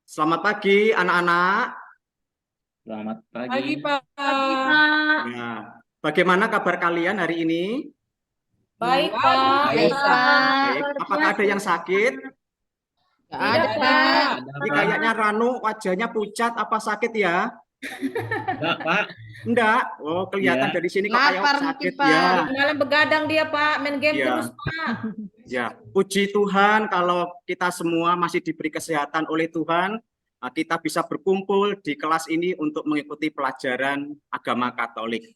Selamat pagi, anak-anak. Selamat Pagi, pagi. Pak. Pagi, Pak. Nah, bagaimana kabar kalian hari ini? Baik, Luar Pak. Baik, biasa. baik. Luar Apakah ada biasa. yang sakit? Nggak Tidak ada, ada. Pak. Ada Ini Pak? kayaknya Ranu wajahnya pucat, apa sakit ya? Enggak Pak? Enggak. Oh, kelihatan Iya. dari sini kok kayak Lapar mungkin, sakit Pak. ya. Malam begadang dia, Pak. Main game Iya. terus, Pak. Ya, puji Tuhan kalau kita semua masih diberi kesehatan oleh Tuhan, kita bisa berkumpul di kelas ini untuk mengikuti pelajaran agama Katolik.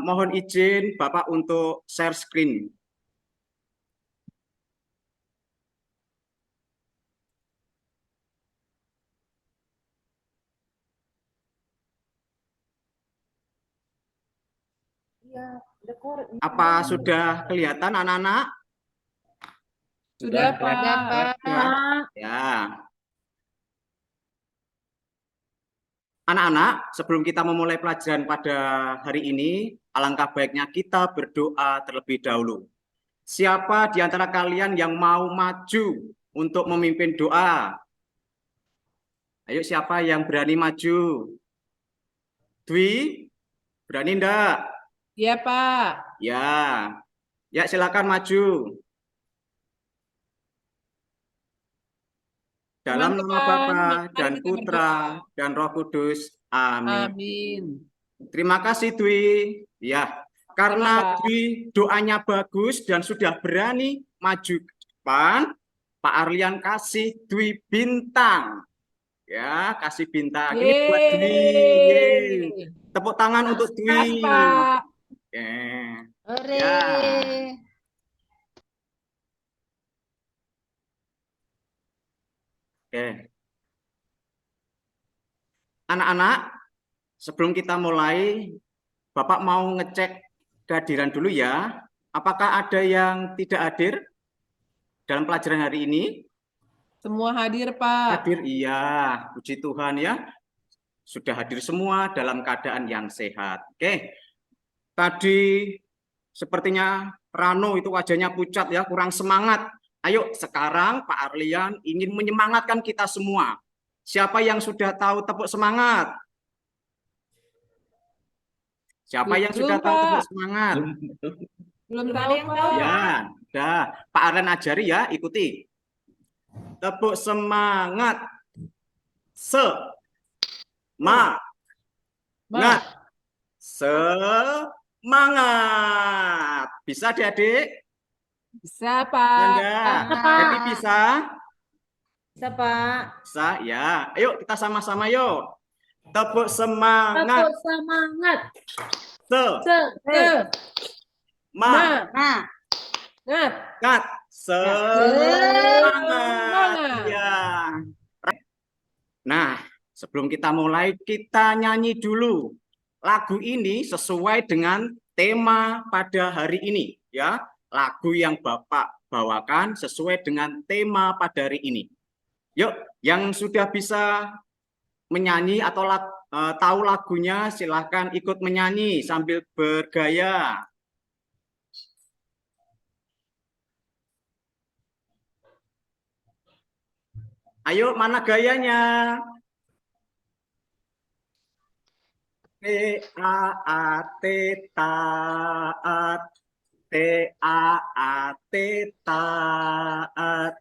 Mohon izin Bapak untuk share screen. Iya, dekor. Apa sudah kelihatan anak-anak? Sudah, Pak. Ada, Pak. Pak. Ya. Anak-anak, sebelum kita memulai pelajaran pada hari ini, alangkah baiknya kita berdoa terlebih dahulu. Siapa di antara kalian yang mau maju untuk memimpin doa? Ayo, siapa yang berani maju? Dwi, berani enggak? Iya, Pak. Ya. Ya, silakan maju. Dalam nama Teman-teman, Bapa mari dan kita Putra berdoa. dan Roh Kudus. Amin. Amin. Terima kasih Dwi. Ya, karena Sama, Pak. Dwi doanya bagus dan sudah berani maju ke depan, Pak Arlian kasih Dwi bintang. Ya, kasih bintang. Ini buat Dwi. Yeay. Tepuk tangan untuk Dwi. Makasih, Pak. Oke. Hore. Ya. Oke. Anak-anak, sebelum kita mulai, Bapak mau ngecek kehadiran dulu ya. Apakah ada yang tidak hadir dalam pelajaran hari ini? Semua hadir, Pak. Hadir, iya. Puji Tuhan ya. Sudah hadir semua dalam keadaan yang sehat. Oke. Tadi sepertinya Rano itu wajahnya pucat ya, kurang semangat. Ayo sekarang Pak Arlian ingin menyemangatkan kita semua. Siapa yang sudah tahu tepuk semangat? Siapa yang Belum, sudah tahu Pak. tepuk semangat? Belum Belum tahu, ada yang Pak. tahu. Ya, dah. Pak Arlian ajari ya, ikuti. Tepuk semangat. Ma. Semangat. Bisa adik-adik? Bisa, Pak. Nanda, Happy bisa? Bisa, Pak. Bisa, ya. Ayo kita sama-sama yuk. Tepuk semangat. Tepuk semangat. Semangat. Semangat. Semangat. Ya. Nah, sebelum kita mulai, kita nyanyi dulu. Lagu ini sesuai dengan tema pada hari ini, ya. Lagu yang Bapak bawakan sesuai dengan tema pada hari ini. Yuk, yang sudah bisa menyanyi atau tahu lagunya, silahkan ikut menyanyi sambil bergaya. Ayo, mana gayanya? T-A-A-T taat, T-A-A-T taat.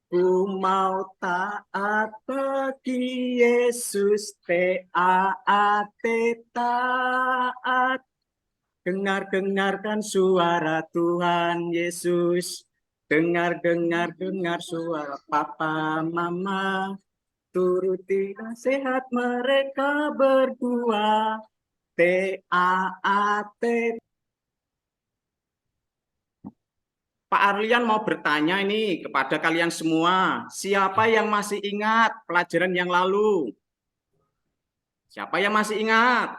Ku mau taat bagi Yesus, T-A-A-T taat. Dengar-dengarkan suara Tuhan Yesus. Dengar suara Papa Mama. Turuti nasihat mereka berdua. T-A-A-T. Pak Arlian mau bertanya ini kepada kalian semua. Siapa yang masih ingat pelajaran yang lalu? Siapa yang masih ingat?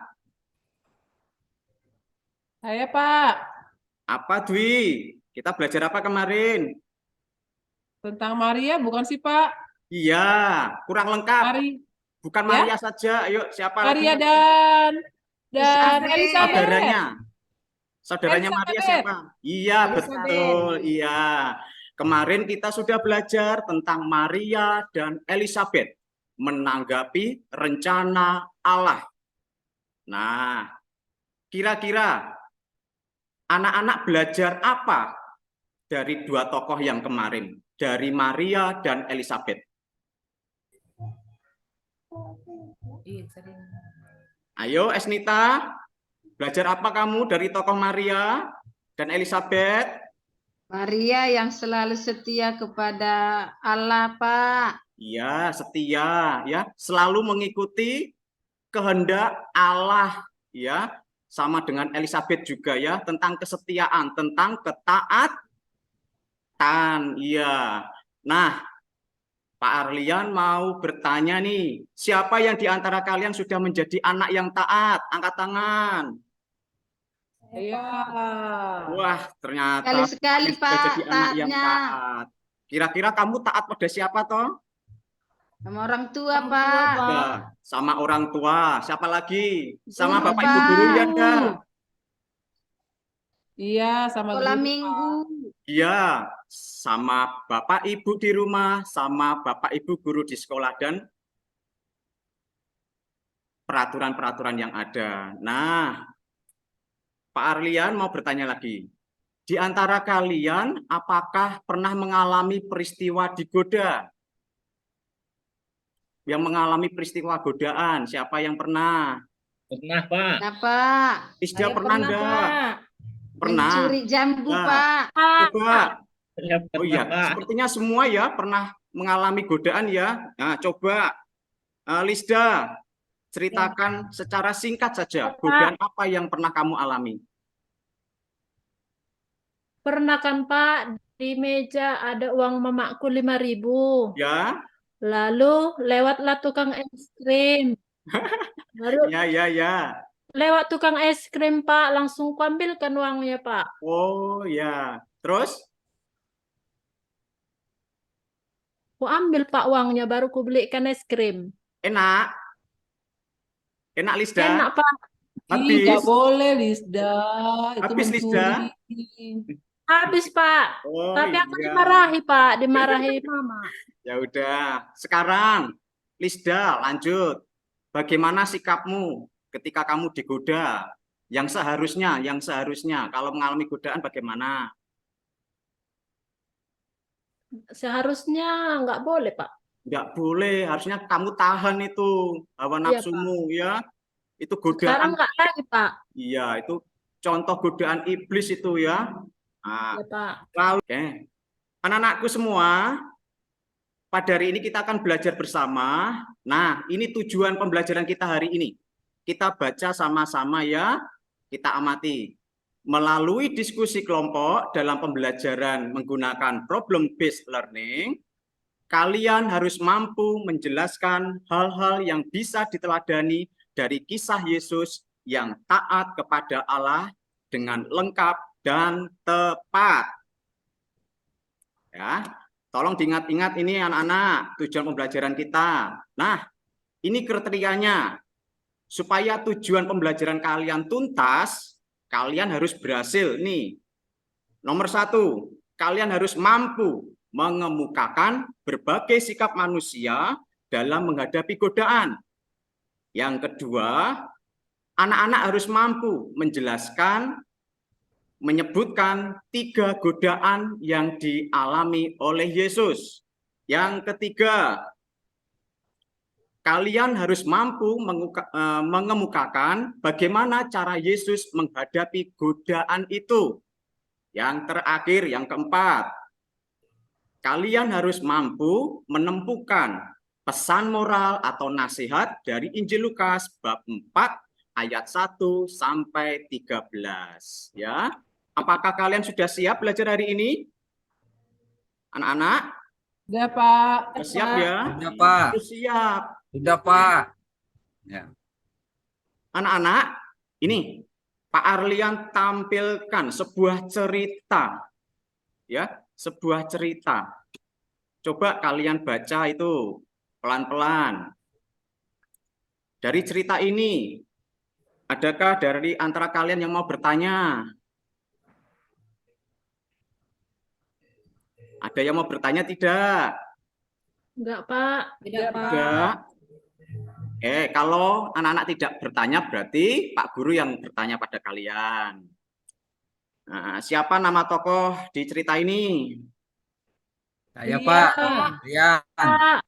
Saya, Pak. Apa, Dwi? Kita belajar apa kemarin? Tentang Maria, bukan sih, Pak? Iya, kurang lengkap. Bukan Ya? Maria saja. Ayo, siapa Maria lagi? dan Elizabeth. Saudaranya. Saudaranya Maria siapa? Iya, betul. Iya. Kemarin kita sudah belajar tentang Maria dan Elizabeth menanggapi rencana Allah. Nah, kira-kira anak-anak belajar apa dari dua tokoh yang kemarin, dari Maria dan Elizabeth? Ayo, Esnita, belajar apa kamu dari tokoh Maria dan Elizabeth? Maria yang selalu setia kepada Allah, Pak. Iya, setia, ya, selalu mengikuti kehendak Allah, ya, sama dengan Elizabeth juga, ya, tentang kesetiaan, tentang ketaatan, iya. Nah, Pak Arlian mau bertanya nih, siapa yang di antara kalian sudah menjadi anak yang taat? Angkat tangan. Iya. Wah, ternyata Sekali-sekali, sudah jadi Pak, anak yang taatnya. taat. Kira-kira kamu taat pada siapa, toh? Sama orang tua, Orang tua, Pak. Pak. Ya, sama orang tua. Siapa lagi? Sama Guru, Bapak Ibu guru ya, enggak? Iya, sama Sekolah guru, Pak. minggu. Iya, sama Bapak Ibu di rumah, sama Bapak Ibu guru di sekolah, dan peraturan-peraturan yang ada. Nah, Pak Arlian mau bertanya lagi. Di antara kalian, apakah pernah mengalami peristiwa digoda? Yang mengalami peristiwa godaan, siapa yang pernah? Pernah, Pak. Nah, Pak. Isda Saya pernah enggak? Pak. Pernah. Mencuri jambu, Nah. Pak. Coba. Saya Oh pernah, iya, Pak. sepertinya semua ya pernah mengalami godaan ya. Nah, coba Lisda ceritakan secara singkat saja Pak. godaan apa yang pernah kamu alami. Pernah kan Pak, di meja ada uang mamaku 5.000. Ya, Lalu lewatlah tukang es krim. Baru ya. lewat tukang es krim Pak, langsung kuambilkan uangnya Pak. Oh ya. Terus? Ku ambil Pak uangnya, baru ku belikan es krim. Enak? Enak Lisda? Enak Pak. Habis? Tidak boleh, Lisda. Itu Habis, Lisda? mencuri. Habis Pak. Oh Tapi aku iya. dimarahi Pak, dimarahi Mama. Ya udah. Sekarang Lisda lanjut. Bagaimana sikapmu ketika kamu digoda? Yang seharusnya kalau mengalami godaan bagaimana? Seharusnya nggak boleh Pak. Nggak boleh, harusnya kamu tahan itu hawa Iya, nafsumu ya. Itu Sekarang godaan. nggak lagi Pak. Iya, itu contoh godaan iblis itu ya. Nah, Ya Pak. lalu anak-anakku semua, pada hari ini kita akan belajar bersama. Nah, ini tujuan pembelajaran kita hari ini. Kita baca sama-sama ya, kita amati. Melalui diskusi kelompok dalam pembelajaran menggunakan problem-based learning, kalian harus mampu menjelaskan hal-hal yang bisa diteladani dari kisah Yesus yang taat kepada Allah dengan lengkap dan tepat. Ya, tolong diingat-ingat ini anak-anak, tujuan pembelajaran kita. Nah, ini kriterianya. Supaya tujuan pembelajaran kalian tuntas, kalian harus berhasil nih. Nomor 1, kalian harus mampu mengemukakan berbagai sikap manusia dalam menghadapi godaan. Yang kedua, anak-anak harus mampu menjelaskan, menyebutkan 3 godaan yang dialami oleh Yesus. Yang ketiga, kalian harus mampu mengemukakan bagaimana cara Yesus menghadapi godaan itu. Yang terakhir, yang keempat, kalian harus mampu menemukan pesan moral atau nasihat dari Injil Lukas bab 4 ayat 1 sampai 13 ya. Apakah kalian sudah siap belajar hari ini? Anak-anak? Sudah, Pak. Sudah siap ya? Sudah, Pak. Sudah siap. Sudah, Pak. Ya. Anak-anak, ini Pak Arlian tampilkan sebuah cerita. Ya, sebuah cerita. Coba kalian baca itu pelan-pelan. Dari cerita ini, adakah dari antara kalian yang mau bertanya? Ada yang mau bertanya tidak? Enggak, Pak. Tidak, Pak. Tidak. Kalau anak-anak tidak bertanya berarti Pak Guru yang bertanya pada kalian. Nah, siapa nama tokoh di cerita ini? Saya, Iya. Pak. Rian. Pak.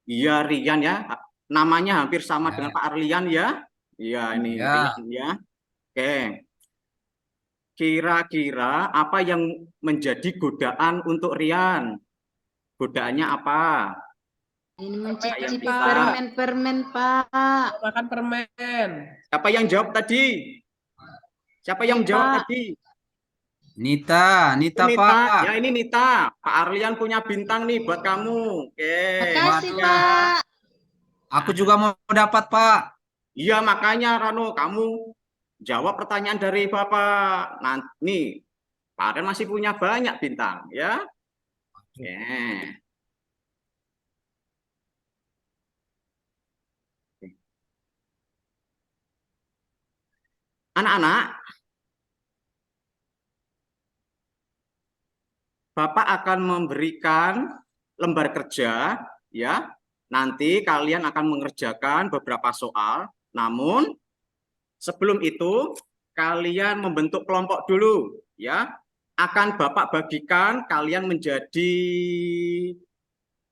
Iya, Rian ya. Namanya hampir sama Ya. dengan Pak Arlian ya. Iya, ini Ya. Rian ya. Oke. Kira-kira apa yang menjadi godaan untuk Rian? Godaannya apa? Ini yang mencicipi bisa. permen-permen, Pak. Makan permen. Siapa yang jawab tadi? Siapa yang Ini, jawab Pak. tadi? Nita, Nita, Pak. ya ini Nita. Pak Arlian punya bintang nih buat kamu. Oke. Makasih, Waduh. Pak. Aku juga mau dapat, Pak. Iya, makanya Rano, kamu jawab pertanyaan dari Bapak. Nanti Pak Arlian masih punya banyak bintang, ya. Oke. Anak-anak, Bapak akan memberikan lembar kerja, ya. Nanti kalian akan mengerjakan beberapa soal. Namun sebelum itu kalian membentuk kelompok dulu, ya. Akan Bapak bagikan kalian menjadi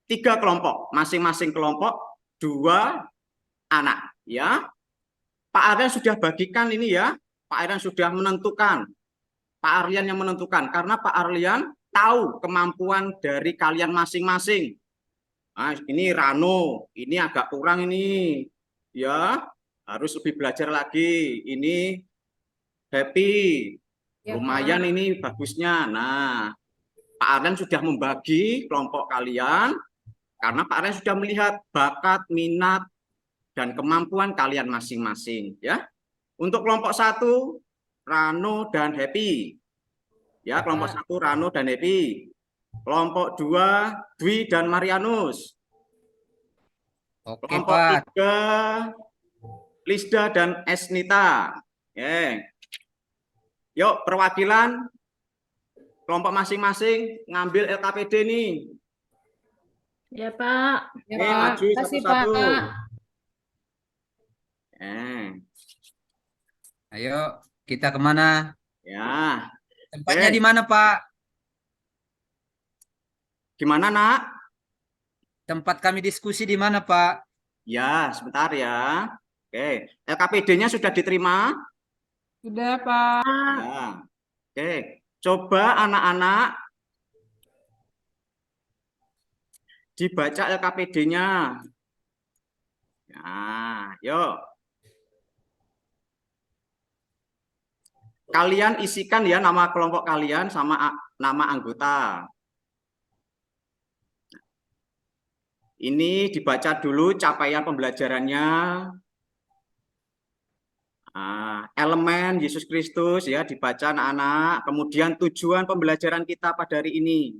3 kelompok, masing-masing kelompok 2 anak, ya. Pak Arlian sudah bagikan ini ya. Pak Arlian sudah menentukan. Pak Arlian yang menentukan karena Pak Arlian tahu kemampuan dari kalian masing-masing. Nah, ini Rano, ini agak kurang ini. Ya, harus lebih belajar lagi. Ini Happy. Ya, Lumayan Pak. ini bagusnya. Nah, Pak Arlian sudah membagi kelompok kalian karena Pak Arlian sudah melihat bakat, minat, dan kemampuan kalian masing-masing. Ya, untuk kelompok 1, Rano dan Happy. Ya, kelompok 1 Rano dan Happy. Kelompok 2 Dwi dan Marianus. Oke, Kelompok Pak. 3 Lisda dan Esnita. Yuk, perwakilan kelompok masing-masing ngambil LKPD nih. Ya, Pak. Ya, Oke, Pak. maju Kasih, satu-satu. Pak. Ayo, kita kemana? Ya, Tempatnya Oke. di mana, Pak? gimana nak? Tempat kami diskusi di mana, Pak? Ya, sebentar ya. Oke, LKPD-nya sudah diterima? Sudah, Pak. Ya. Oke, coba anak-anak dibaca LKPD-nya. Nah, yuk. Kalian isikan ya nama kelompok kalian sama nama anggota. Ini dibaca dulu capaian pembelajarannya. Elemen Yesus Kristus ya dibaca anak-anak. Kemudian tujuan pembelajaran kita pada hari ini.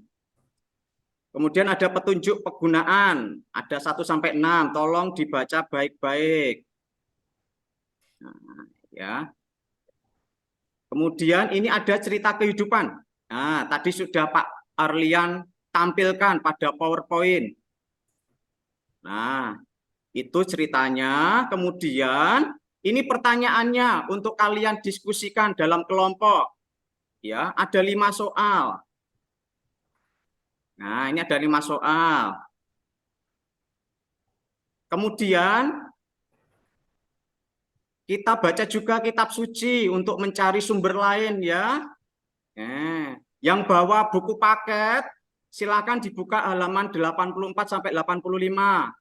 Kemudian ada petunjuk penggunaan, ada 1-6, tolong dibaca baik-baik. Nah, ya. Kemudian ini ada cerita kehidupan. Nah, tadi sudah Pak Arlian tampilkan pada PowerPoint. Nah, itu ceritanya. Kemudian ini pertanyaannya untuk kalian diskusikan dalam kelompok. Ya, ada 5 soal. Nah, ini ada 5 soal. Kemudian kita baca juga kitab suci untuk mencari sumber lain ya. Yang bawa buku paket silakan dibuka halaman 84 sampai 85.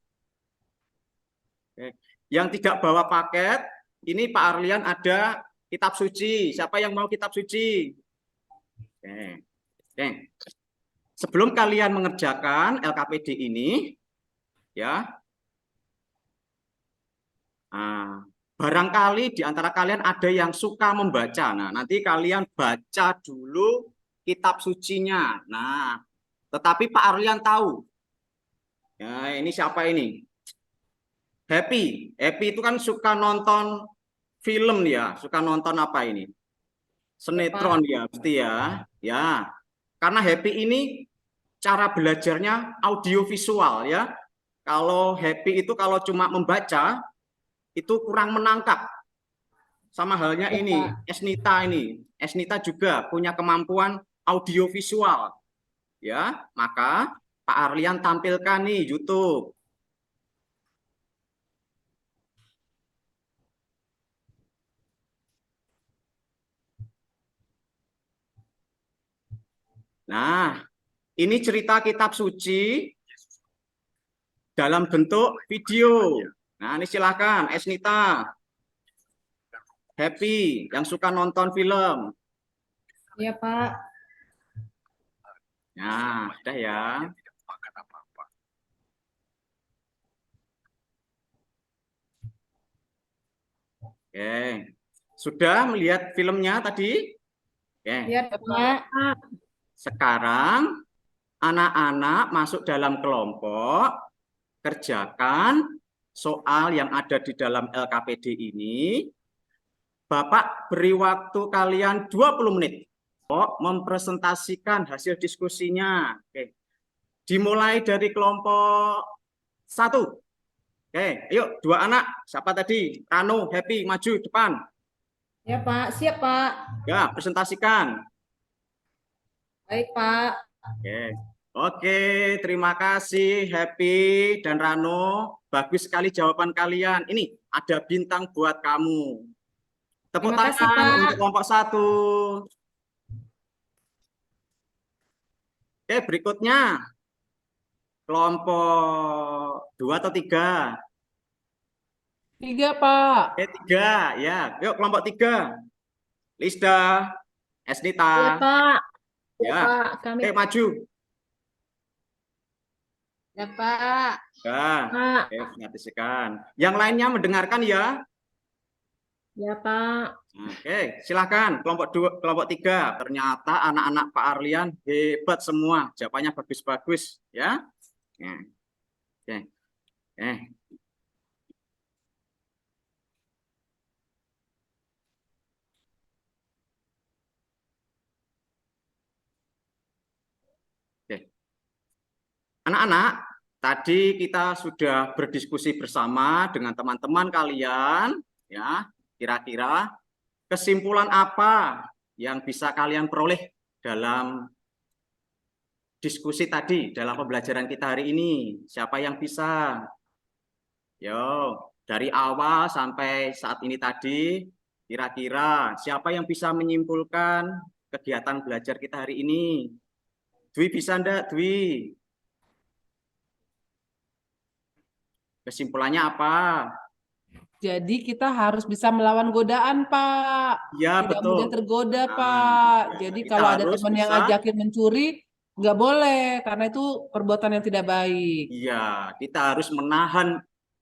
Yang tidak bawa paket, ini Pak Arlian ada kitab suci. Siapa yang mau kitab suci? Oke. Sebelum kalian mengerjakan LKPD ini, ya, barangkali di antara kalian ada yang suka membaca. Nah, nanti kalian baca dulu kitab sucinya. Nah, tetapi Pak Arlian tahu. Ya, ini siapa ini? Happy. Happy itu kan suka nonton film ya. Suka nonton apa ini? Sinetron ya, pasti ya. Ya. Karena Happy ini cara belajarnya audiovisual ya. Kalau Happy itu kalau cuma membaca itu kurang menangkap. Sama halnya Ya, ini, Pak. Esnita ini. Esnita juga punya kemampuan audiovisual. Ya, maka Pak Arlian tampilkan nih YouTube. Nah, ini cerita kitab suci dalam bentuk video. Nah, ini silakan Esnita. Happy yang suka nonton film. Ya, Pak. Nah, udah ya. Oke. Sudah melihat filmnya tadi? Oke. Ya, Pak. Sekarang anak-anak masuk dalam kelompok, kerjakan soal yang ada di dalam LKPD ini. Bapak beri waktu kalian 20 menit mempresentasikan hasil diskusinya. Oke. Dimulai dari kelompok 1. Oke, ayo 2 anak. Siapa tadi? Rano, Happy, maju depan. Ya, Pak. Siap, Pak. Ya, presentasikan. Baik, Pak. Oke. Oke, terima kasih Happy dan Rano. Bagus sekali jawaban kalian. Ini ada bintang buat kamu. Tepuk Terima kasih, tangan Pak. untuk kelompok 1. Oke, berikutnya. Kelompok 2 atau 3? 3, Pak. Oke, 3. Ya, yuk kelompok 3. Lisda, Ya, Esnita. Pak. Ya, Ya. Pak. Kami, Oke, maju. Ya, Pak. Ya, Pak. oke, perhatikan. Yang lainnya mendengarkan ya. Ya, Pak. Oke, silakan kelompok 2, kelompok 3. Ternyata anak-anak Pak Arlian hebat semua, jawabannya bagus-bagus ya. Oke. Oke. Oke. Anak-anak, tadi kita sudah berdiskusi bersama dengan teman-teman kalian ya. Kira-kira kesimpulan apa yang bisa kalian peroleh dalam diskusi tadi, dalam pembelajaran kita hari ini? Siapa yang bisa? Yo, dari awal sampai saat ini tadi, kira-kira siapa yang bisa menyimpulkan kegiatan belajar kita hari ini? Dwi bisa enggak, Dwi? Kesimpulannya apa? Jadi kita harus bisa melawan godaan, Pak. Ya, Tidak betul. mudah tergoda, Nah, Pak. ya, Jadi kita kalau ada harus teman yang bisa. ngajakin mencuri, nggak boleh, karena itu perbuatan yang tidak baik. Iya, kita harus menahan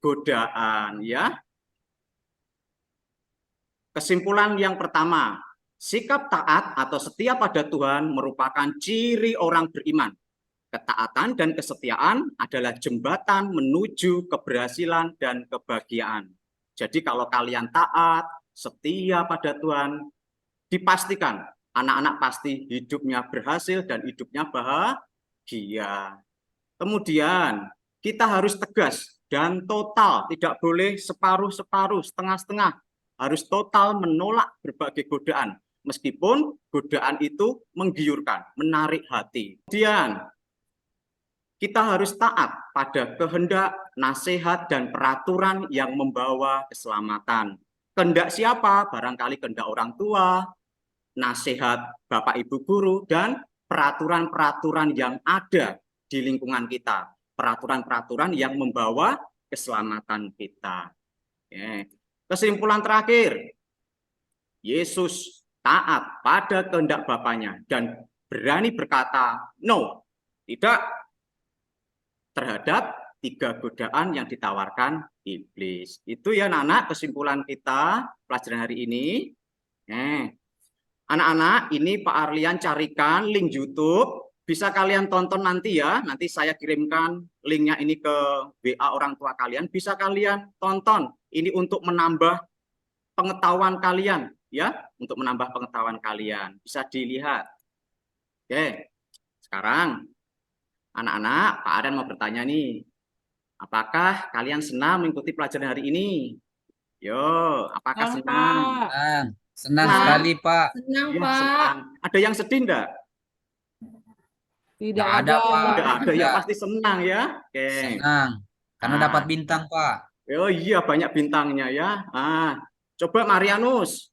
godaan ya. Kesimpulan yang pertama, sikap taat atau setia pada Tuhan merupakan ciri orang beriman. Ketaatan dan kesetiaan adalah jembatan menuju keberhasilan dan kebahagiaan. Jadi kalau kalian taat, setia pada Tuhan, dipastikan anak-anak pasti hidupnya berhasil dan hidupnya bahagia. Kemudian kita harus tegas dan total, tidak boleh separuh-separuh, setengah-setengah. Harus total menolak berbagai godaan, meskipun godaan itu menggiurkan, menarik hati. Kemudian kita harus taat pada kehendak, nasihat, dan peraturan yang membawa keselamatan. Kehendak siapa? Barangkali kehendak orang tua, nasihat Bapak Ibu guru, dan peraturan-peraturan yang ada di lingkungan kita. Peraturan-peraturan yang membawa keselamatan kita. Kesimpulan terakhir, Yesus taat pada kehendak Bapaknya dan berani berkata no, tidak, terhadap 3 godaan yang ditawarkan iblis. Itu ya anak-anak kesimpulan kita pelajaran hari ini. Anak-anak, ini Pak Arlian carikan link YouTube, bisa kalian tonton nanti ya. Nanti saya kirimkan linknya ini ke WA orang tua kalian, bisa kalian tonton. Ini untuk menambah pengetahuan kalian ya, untuk menambah pengetahuan kalian. Bisa dilihat. Oke. Sekarang Anak-anak, Pak Adan mau bertanya nih. Apakah kalian senang mengikuti pelajaran hari ini? Yo, apakah Senang, senang? Pak. Senang Senang. sekali Pak. Senang, Ya, Pak. senang. Ada yang sedih enggak? Tidak Nggak ada. Pak. Enggak ada ya, Nggak. pasti senang ya. Oke. Senang. Karena Ah. dapat bintang Pak. Oh iya, banyak bintangnya ya. Coba Marianus,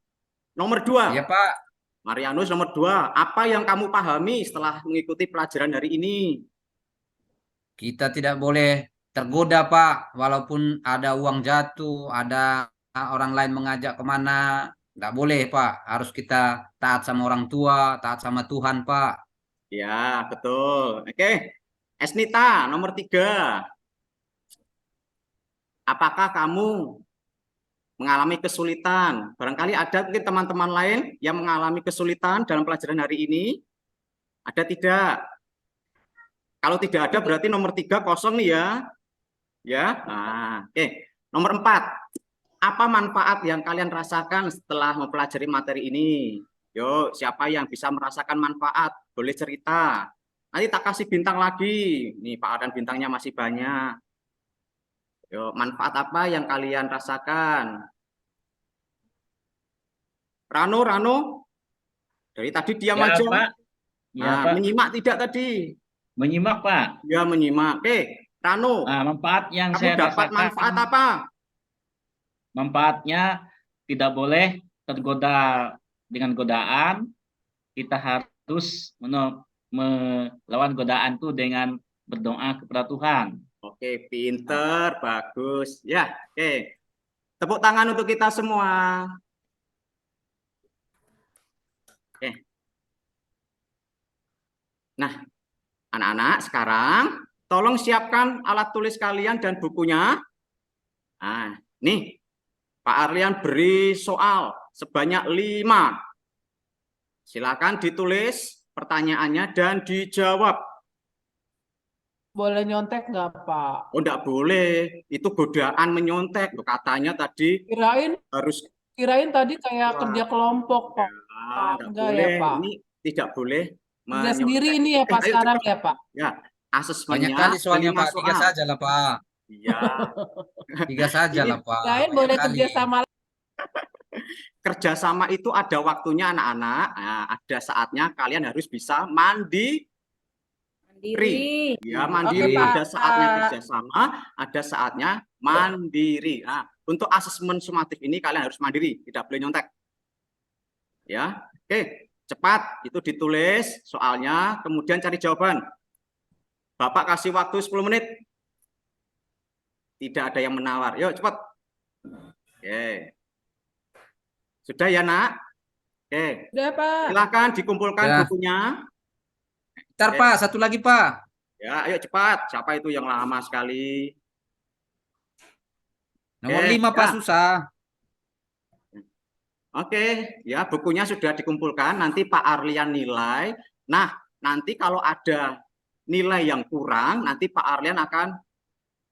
nomor 2. Iya Pak. Marianus nomor 2. Apa yang kamu pahami setelah mengikuti pelajaran hari ini? Kita tidak boleh tergoda Pak. Walaupun ada uang jatuh, ada orang lain mengajak kemana. Nggak boleh Pak. Harus kita taat sama orang tua, taat sama Tuhan Pak. Ya, betul. Oke. Esnita, nomor 3. Apakah kamu mengalami kesulitan? Barangkali ada mungkin teman-teman lain yang mengalami kesulitan dalam pelajaran hari ini. Ada tidak? Kalau tidak ada berarti nomor 3 kosong nih ya. Ya. Oke. Nomor 4. Apa manfaat yang kalian rasakan setelah mempelajari materi ini? Yuk, siapa yang bisa merasakan manfaat? Boleh cerita. Nanti tak kasih bintang lagi. Nih, Pak Adan bintangnya masih banyak. Yuk, manfaat apa yang kalian rasakan? Rano. Dari tadi diam Ya, aja. Pak. Ya, Pak. Menyimak tidak tadi? Menyimak, Pak. Ya, menyimak. Oke, Rano. Manfaat yang Kamu saya dapat rasakan, manfaat apa? manfaatnya tidak boleh tergoda dengan godaan. Kita harus melawan godaan itu dengan berdoa kepada Tuhan. Oke, pinter, bagus. Ya, oke. Tepuk tangan untuk kita semua. Oke. Nah, anak-anak sekarang tolong siapkan alat tulis kalian dan bukunya. Nah, nih, Pak Arlian beri soal sebanyak 5. Silakan ditulis pertanyaannya dan dijawab. Boleh nyontek nggak, Pak? Oh, enggak boleh. Itu godaan menyontek. Loh, katanya tadi harus Kirain tadi kayak Wah. kerja kelompok, Pak. enggak Enggak boleh. ya, Pak? Ini tidak boleh Kerja sendiri ini ya, Pak, ayo sekarang cepat. ya, Pak? Ya, asesmennya Banyak kali soalnya 5 Pak. 3 soal. saja lah Pak. Iya, 3 saja Ini lah Pak. Kirain Banyak boleh kali. kerja sama. kerjasama itu ada waktunya anak-anak. Nah, ada saatnya kalian harus bisa mandiri. Mandiri. Ya, mandiri. Oke, Pak. Ada saatnya kerjasama, ada saatnya mandiri. Nah, untuk asesmen sumatif ini kalian harus mandiri, tidak boleh nyontek. Ya, oke, cepat itu ditulis soalnya, kemudian cari jawaban. Bapak kasih waktu 10 menit. Tidak ada yang menawar. Yuk, cepat. Oke. Sudah ya, Nak? Oke. Udah, Pak. Silakan dikumpulkan Ya. bukunya. Ntar Pak, satu lagi Pak. Ya, ayo cepat. Siapa itu yang lama sekali? Nomor Oke, 5 Pak, ya. susah. Oke, ya bukunya sudah dikumpulkan. Nanti Pak Arlian nilai. Nah, nanti kalau ada nilai yang kurang, nanti Pak Arlian akan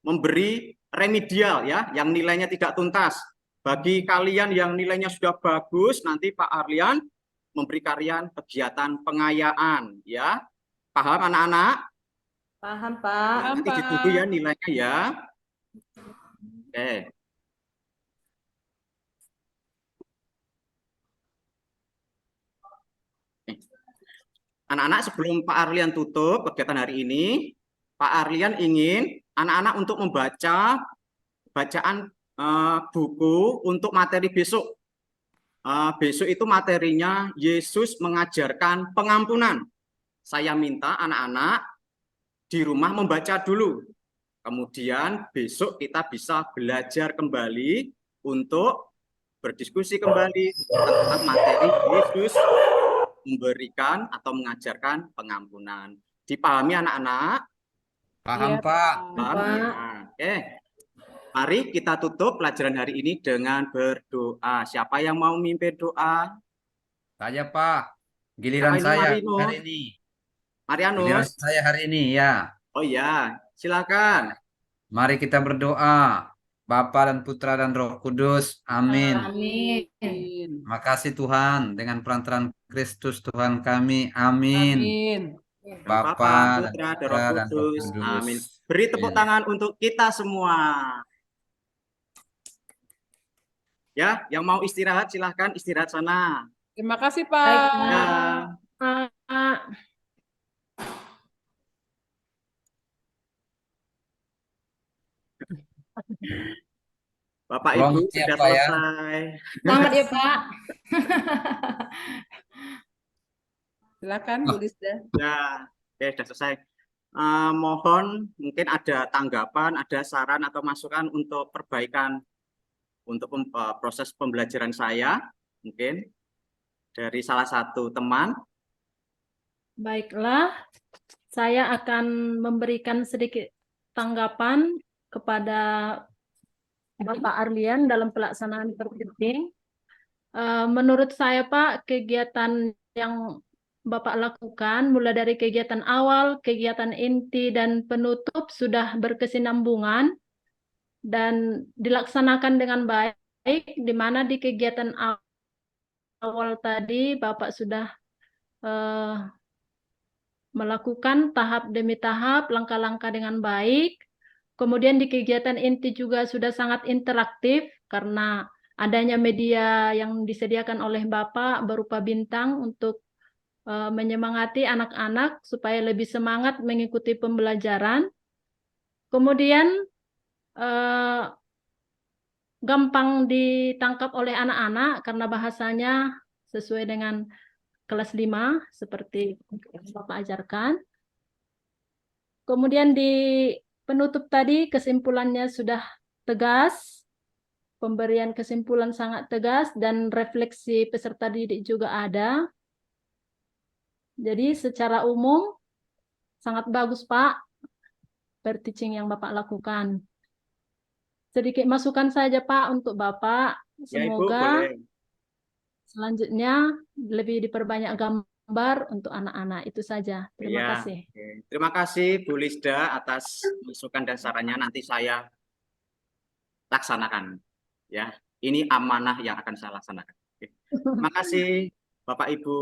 memberi remedial ya, yang nilainya tidak tuntas. Bagi kalian yang nilainya sudah bagus, nanti Pak Arlian memberi kalian kegiatan pengayaan ya. Paham anak-anak? Paham, Pak. Paham, Nanti Pak. ditunggu ya nilainya ya. Oke. Anak-anak, sebelum Pak Arlian tutup kegiatan hari ini, Pak Arlian ingin anak-anak untuk membaca bacaan buku untuk materi besok. Besok itu materinya Yesus mengajarkan pengampunan. Saya minta anak-anak di rumah membaca dulu. Kemudian besok kita bisa belajar kembali untuk berdiskusi kembali tentang materi Yesus memberikan atau mengajarkan pengampunan. Dipahami anak-anak? Paham Iya, Pak. Paham? Nah, oke. Mari kita tutup pelajaran hari ini dengan berdoa. Siapa yang mau mimpin doa? Saya Pak. Giliran Siapa ini, saya Marino? hari ini. Giliran Marianus? saya hari ini ya. Oh iya, silakan. Mari kita berdoa. Bapa dan Putra dan Roh Kudus. Amin. Amin. Makasih Tuhan dengan perantaraan Kristus Tuhan kami. Amin. Amin. Bapa Bapa, dan Putra, dan Putra Roh dan Roh Kudus. Kudus. Amin. Beri tepuk Amin. tangan untuk kita semua. Ya, yang mau istirahat silahkan istirahat sana. Terima kasih, Baik, Pak. Ya. Pak. Bapak Tolong Ibu ya, sudah Pak, ya. selesai. Selamat ya, Pak. Silakan, Oh. Bu Lisda. Ya, oke, sudah selesai. Mohon mungkin ada tanggapan, ada saran atau masukan untuk perbaikan untuk proses pembelajaran saya, mungkin dari salah satu teman. Baiklah, saya akan memberikan sedikit tanggapan kepada Bapak Arlian dalam pelaksanaan terpenting. Menurut saya, Pak, kegiatan yang Bapak lakukan, mulai dari kegiatan awal, kegiatan inti, dan penutup sudah berkesinambungan dan dilaksanakan dengan baik, di mana di kegiatan awal tadi Bapak sudah melakukan tahap demi tahap, langkah-langkah dengan baik. Kemudian di kegiatan inti juga sudah sangat interaktif karena adanya media yang disediakan oleh Bapak berupa bintang untuk menyemangati anak-anak supaya lebih semangat mengikuti pembelajaran. Kemudian gampang ditangkap oleh anak-anak karena bahasanya sesuai dengan kelas 5 seperti yang Bapak ajarkan. Kemudian di penutup tadi kesimpulannya sudah tegas, pemberian kesimpulan sangat tegas dan refleksi peserta didik juga ada. Jadi secara umum sangat bagus, Pak, per-teaching yang Bapak lakukan. Sedikit masukan saja, Pak, untuk Bapak. Ya, Ibu, Semoga boleh. selanjutnya lebih diperbanyak gambar untuk anak-anak. Itu saja. Terima Ya, kasih. oke. Terima kasih Bu Lisda atas masukan dan sarannya. Nanti saya laksanakan. Ya, ini amanah yang akan saya laksanakan. Oke. Terima kasih Bapak Ibu.